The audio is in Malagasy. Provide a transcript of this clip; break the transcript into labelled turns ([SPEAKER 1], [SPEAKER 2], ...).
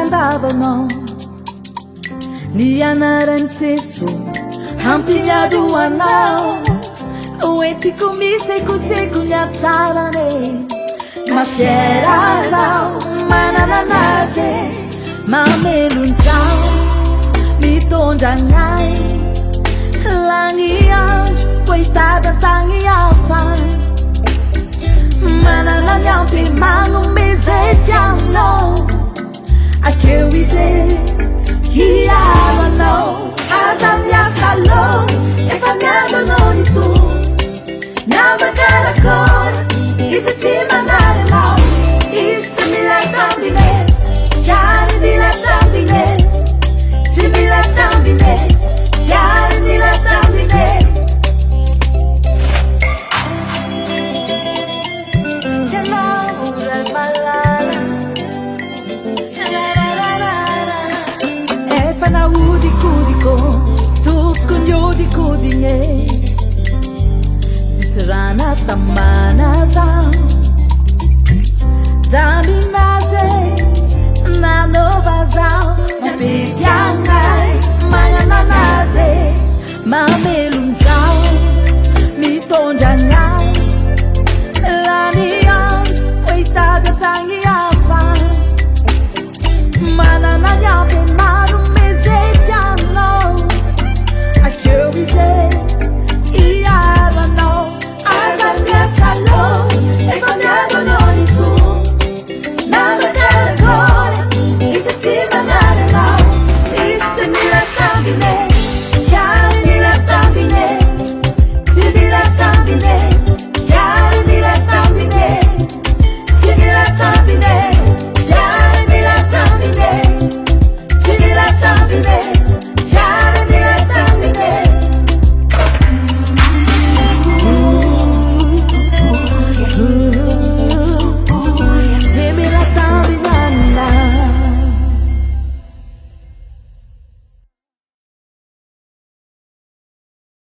[SPEAKER 1] andavanao ny anarany Jesu hampimiado anao oentiko misekoseko ny atsarane mafiera zao manana anazy mamelony zao mitondra gnay lagny andro koitady antagny hafa manana ny ampy manomezety aminao akeo izy hiavanao aza miasa lo efa miadanao ny to namakarakora izy tsy manaranao izy tsy mila tambine tiary mila tambine tsy mila tambine tiary mila tambine naudikudiko tukonyodikudigne sisirana tamana zao daminaze nanova zao mapitiangai mayananaze mamelo